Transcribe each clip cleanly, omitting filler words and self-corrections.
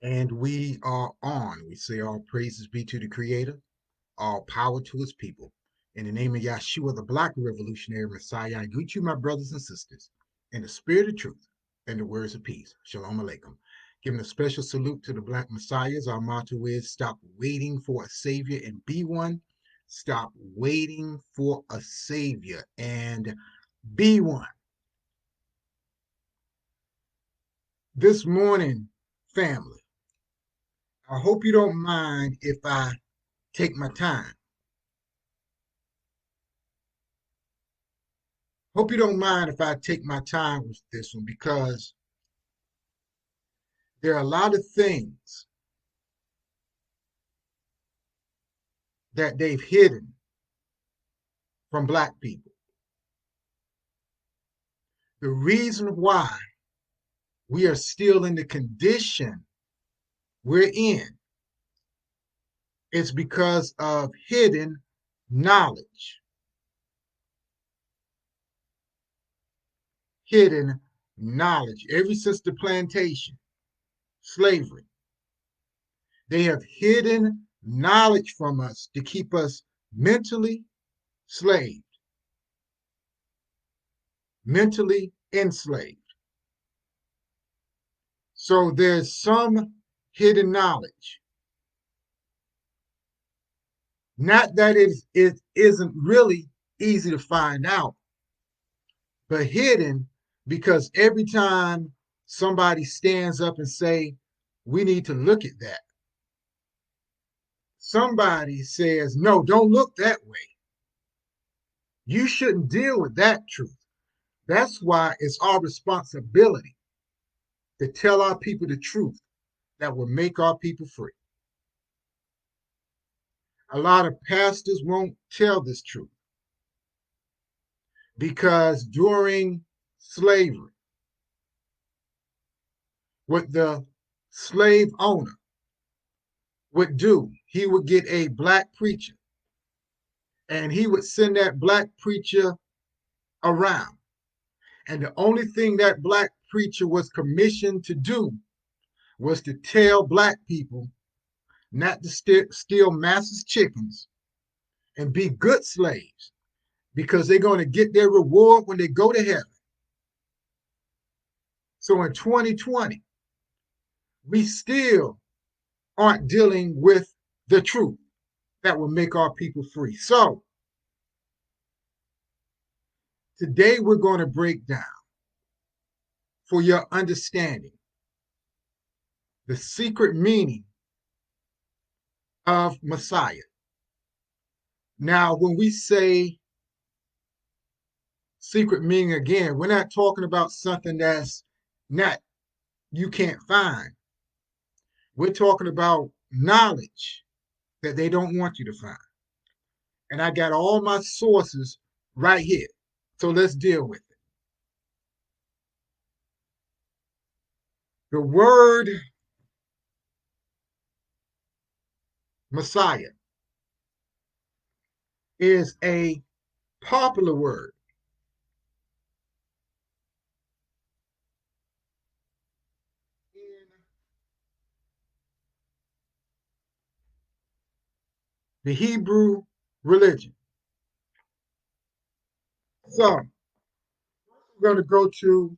And we are on. We say all praises be to the Creator, all power to His people. In the name of Yeshua, the Black Revolutionary Messiah, I greet you, my brothers and sisters, in the spirit of truth and the words of peace. Shalom Aleichem. Giving a special salute to the Black Messiahs. Our motto is stop waiting for a Savior and be one. Stop waiting for a Savior and be one. This morning, family, I hope you don't mind if I take my time. Hope you don't mind if I take my time with this one because there are a lot of things that they've hidden from Black people. The reason why we are still in the condition we're in is because of hidden knowledge. Hidden knowledge. Ever since the plantation, slavery, they have hidden knowledge from us to keep us mentally slaved, mentally enslaved. So there's some hidden knowledge. Not that it isn't really easy to find out, but hidden because every time somebody stands up and say, we need to look at that, somebody says, no, don't look that way. You shouldn't deal with that truth. That's why it's our responsibility to tell our people the truth that will make our people free. A lot of pastors won't tell this truth because during slavery, what the slave owner would do, he would get a Black preacher and he would send that Black preacher around. And the only thing that Black preacher was commissioned to do was to tell Black people not to steal master's chickens and be good slaves because they're going to get their reward when they go to heaven. So in 2020, we still aren't dealing with the truth that will make our people free. So today we're going to break down for your understanding the secret meaning of Messiah. Now, when we say secret meaning again, we're not talking about something that's not you can't find. We're talking about knowledge that they don't want you to find. And I got all my sources right here. So let's deal with it. The word Messiah is a popular word in the Hebrew religion. So we're going to go to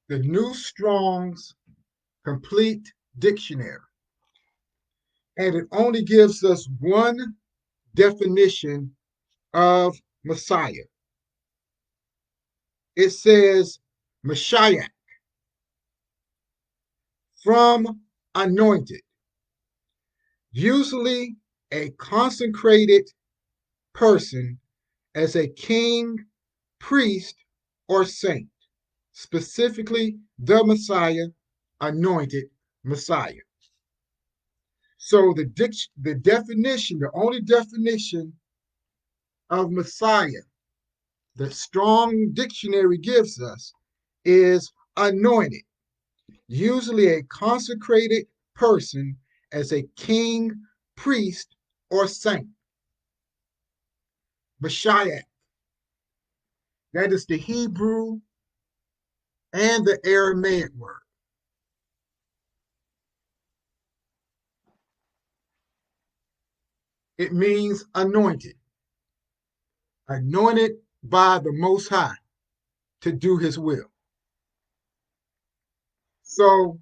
the New Strong's Complete Dictionary. And it only gives us one definition of Messiah. It says Messiah, from anointed, usually a consecrated person as a king, priest, or saint, specifically the Messiah, anointed Messiah. So the definition, the only definition of Messiah the Strong Dictionary gives us is anointed, usually a consecrated person as a king, priest, or saint. Messiah, that is the Hebrew and the Aramaic word. It means anointed, anointed by the Most High to do his will. So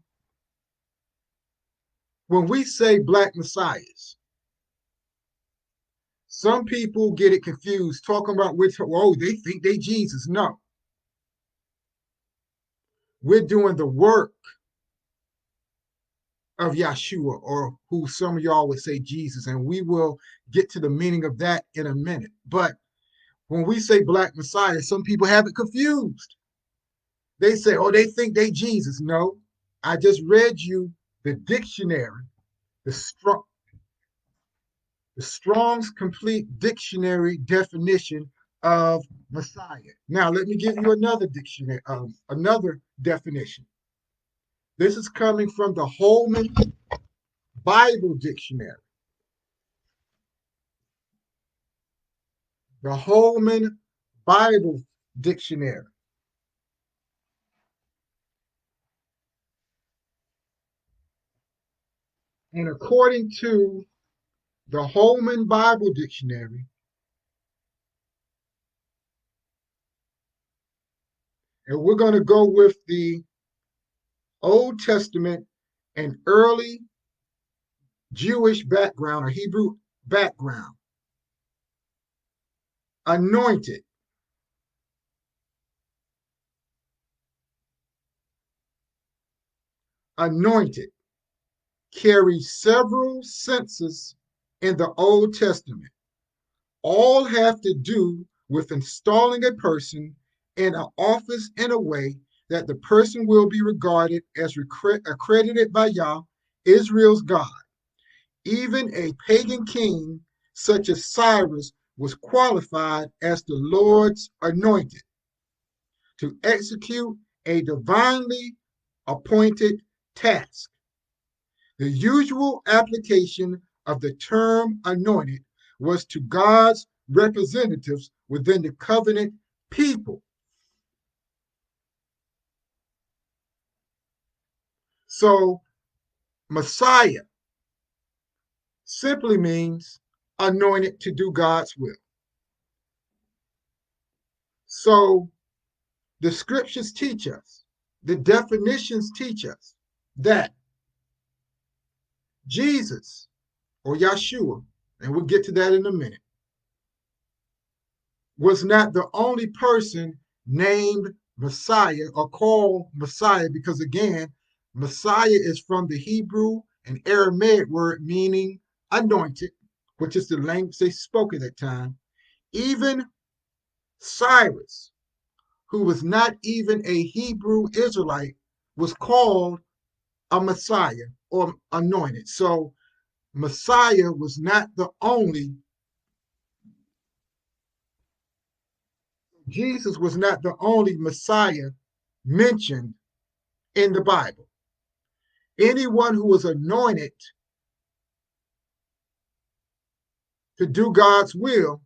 when we say black messiahs, some people get it confused, talking about they think they Jesus. No, we're doing the work of Yeshua, or who some of y'all would say Jesus, and we will get to the meaning of that in a minute. But when we say black messiah, some people have it confused. They say, oh, they think they Jesus. No, I just read you the dictionary, the Strong's Complete Dictionary definition of Messiah. Now, let me give you another dictionary, another definition. This is coming from the Holman Bible Dictionary. The Holman Bible Dictionary. And according to the Holman Bible Dictionary, and we're going to go with the Old Testament and early Jewish background or Hebrew background. Anointed. Anointed carries several senses in the Old Testament. All have to do with installing a person in an office in a way that the person will be regarded as accredited by Yah, Israel's God. Even a pagan king such as Cyrus was qualified as the Lord's anointed to execute a divinely appointed task. The usual application of the term anointed was to God's representatives within the covenant people. So, Messiah simply means anointed to do God's will. So, the scriptures teach us, the definitions teach us that Jesus or Yeshua, and we'll get to that in a minute, was not the only person named Messiah or called Messiah, because again, Messiah is from the Hebrew and Aramaic word meaning anointed, which is the language they spoke at that time. Even Cyrus, who was not even a Hebrew Israelite, was called a Messiah or anointed. So Messiah was not the only, Jesus was not the only Messiah mentioned in the Bible. Anyone who was anointed to do God's will,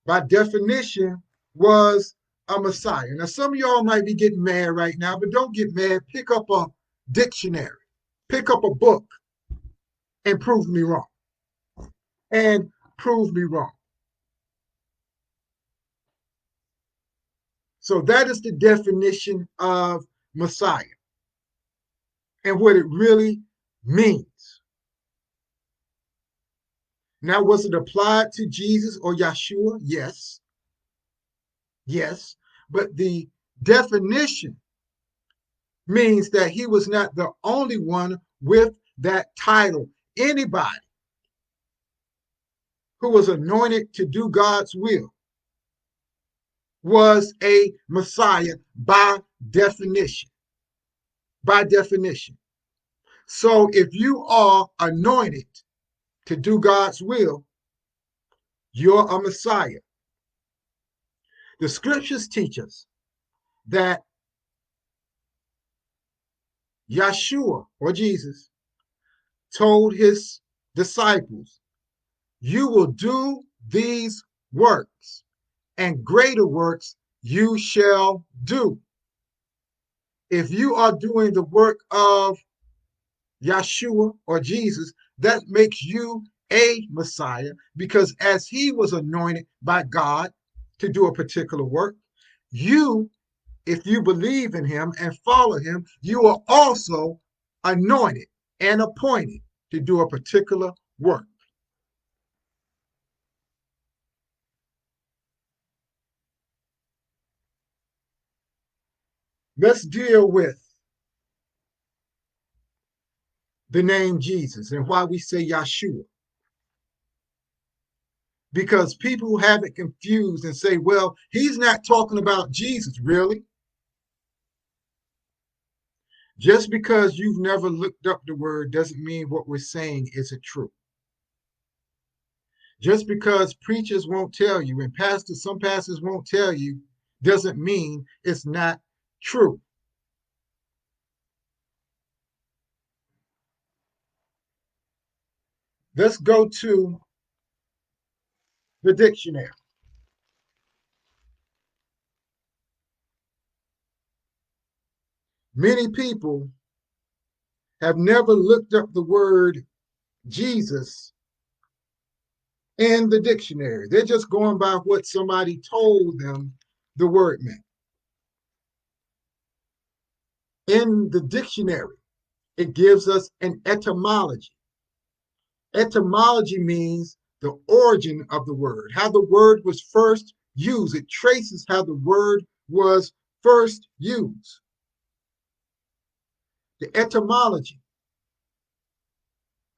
by definition, was a Messiah. Now, some of y'all might be getting mad right now, but don't get mad. Pick up a dictionary, pick up a book, and prove me wrong. And prove me wrong. So that is the definition of Messiah and what it really means. Now, was it applied to Jesus or Yeshua? Yes. Yes. But the definition means that he was not the only one with that title. Anybody who was anointed to do God's will was a Messiah by definition. By definition. So if you are anointed to do God's will, you're a Messiah. The scriptures teach us that Yeshua or Jesus told his disciples, you will do these works, and greater works you shall do. If you are doing the work of Yeshua or Jesus, that makes you a Messiah, because as he was anointed by God to do a particular work, you, if you believe in him and follow him, you are also anointed and appointed to do a particular work. Let's deal with the name Jesus and why we say Yeshua. Because people have it confused and say, well, he's not talking about Jesus, really. Just because you've never looked up the word doesn't mean what we're saying isn't true. Just because preachers won't tell you and some pastors won't tell you doesn't mean it's not true. Let's go to the dictionary. Many people have never looked up the word Jesus in the dictionary. They're just going by what somebody told them the word meant. In the dictionary, it gives us an etymology. Etymology means the origin of the word, how the word was first used. It traces how the word was first used. The etymology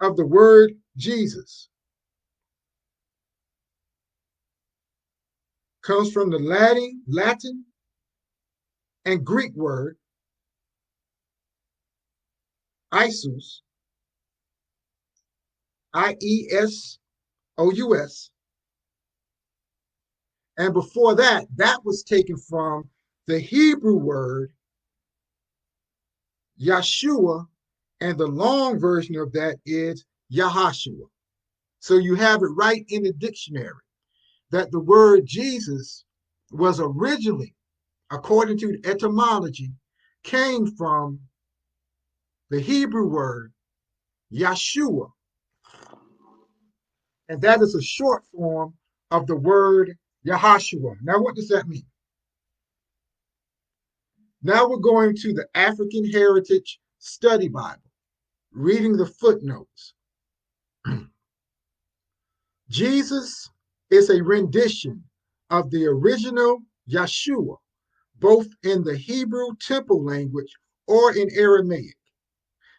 of the word Jesus comes from the Latin and Greek word Iesus, Iesous, and before that, that was taken from the Hebrew word Yeshua, and the long version of that is Yahashua. So you have it right in the dictionary that the word Jesus was originally, according to the etymology, came from the Hebrew word Yeshua, and that is a short form of the word Yahashua. Now, what does that mean? Now we're going to the African Heritage Study Bible, reading the footnotes. Jesus is a rendition of the original Yeshua, both in the Hebrew temple language or in Aramaic,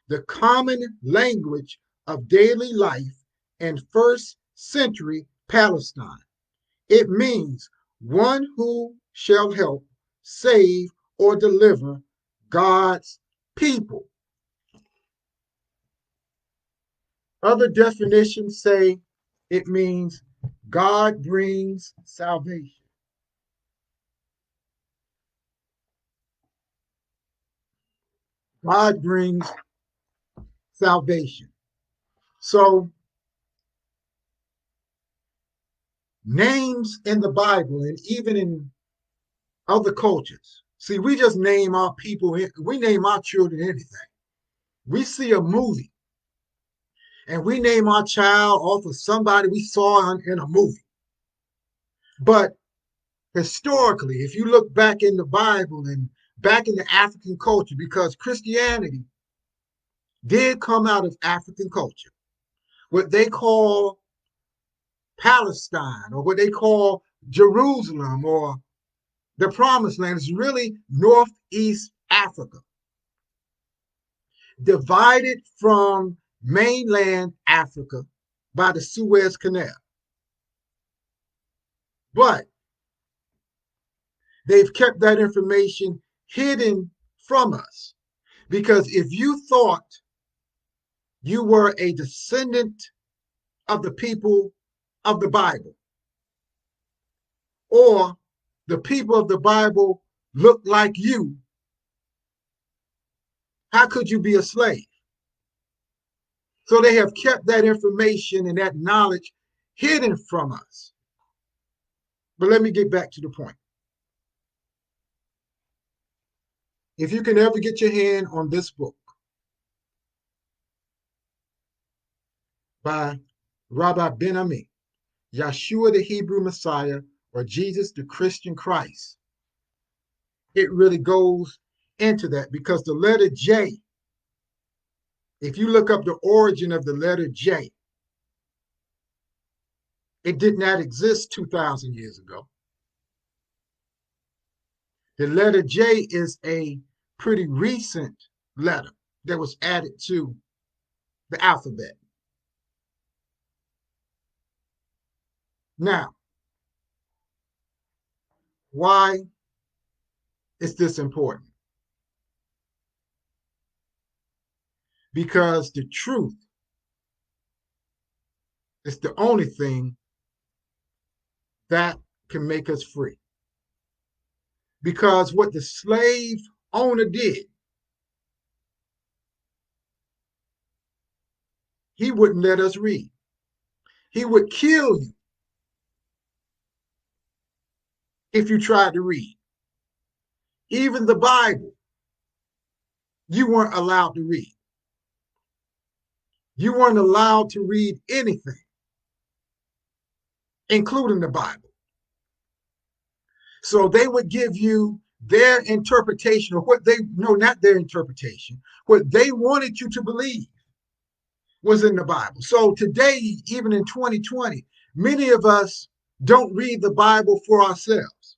the common language of daily life in first century Palestine. It means one who shall help, save, or deliver God's people. Other definitions say it means God brings salvation. God brings salvation. So, names in the Bible and even in other cultures. See, we just name our people, we name our children anything. We see a movie and we name our child off of somebody we saw in a movie. But historically, if you look back in the Bible and back in the African culture, because Christianity did come out of African culture, what they call Palestine or what they call Jerusalem or the promised land is really Northeast Africa, divided from mainland Africa by the Suez Canal. But they've kept that information hidden from us because if you thought you were a descendant of the people of the Bible, or the people of the Bible look like you, how could you be a slave? So they have kept that information and that knowledge hidden from us. But let me get back to the point. If you can ever get your hand on this book by Rabbi Ben Ami, Yeshua the Hebrew Messiah, or Jesus the Christian Christ. It really goes into that because the letter J, if you look up the origin of the letter J, it did not exist 2,000 years ago. The letter J is a pretty recent letter that was added to the alphabet. Now, why is this important? Because the truth is the only thing that can make us free. Because what the slave owner did, he wouldn't let us read. He would kill you if you tried to read. Even the Bible, you weren't allowed to read. You weren't allowed to read anything, including the Bible. So they would give you their interpretation of what they, no, not their interpretation, what they wanted you to believe was in the Bible. So today, even in 2020, many of us don't read the Bible for ourselves.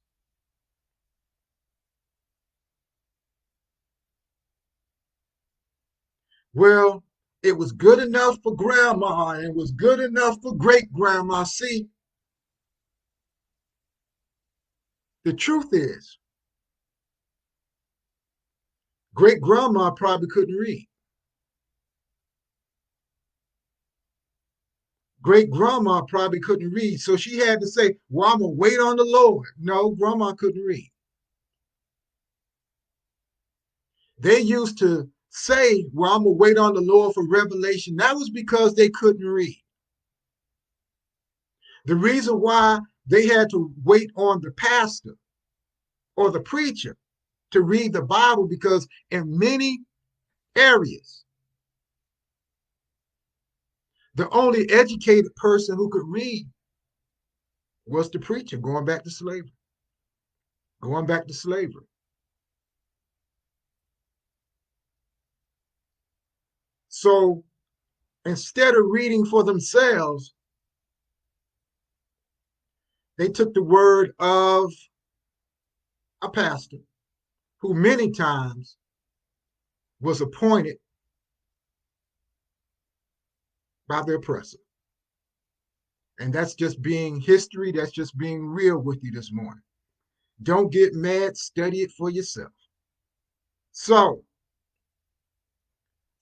Well, it was good enough for grandma and it was good enough for great grandma. See, the truth is, great grandma probably couldn't read. Great grandma probably couldn't read. So she had to say, well, I'm going to wait on the Lord. No, grandma couldn't read. They used to say, well, I'm going to wait on the Lord for revelation. That was because they couldn't read. The reason why they had to wait on the pastor or the preacher to read the Bible, because in many areas, the only educated person who could read was the preacher. Going back to slavery. Going back to slavery. So instead of reading for themselves, they took the word of a pastor who many times was appointed by the oppressor. And that's just being history. That's just being real with you this morning. Don't get mad. Study it for yourself. So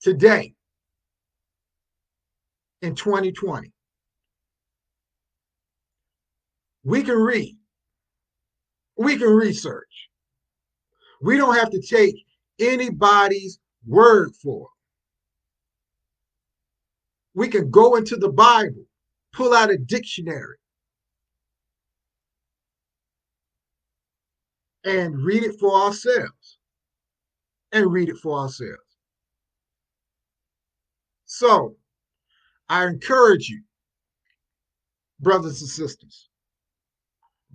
today, in 2020, we can read. We can research. We don't have to take anybody's word for it. We can go into the Bible, pull out a dictionary, and read it for ourselves. And read it for ourselves. So I encourage you, brothers and sisters,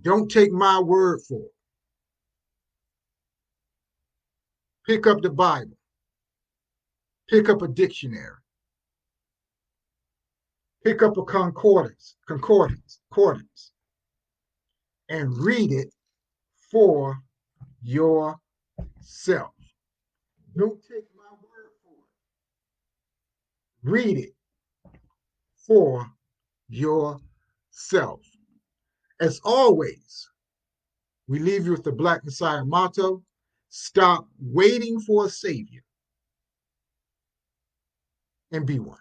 don't take my word for it. Pick up the Bible. Pick up a dictionary. Pick up a concordance, and read it for yourself. Don't take my word for it. Read it for yourself. As always, we leave you with the Black Messiah motto: stop waiting for a savior and be one.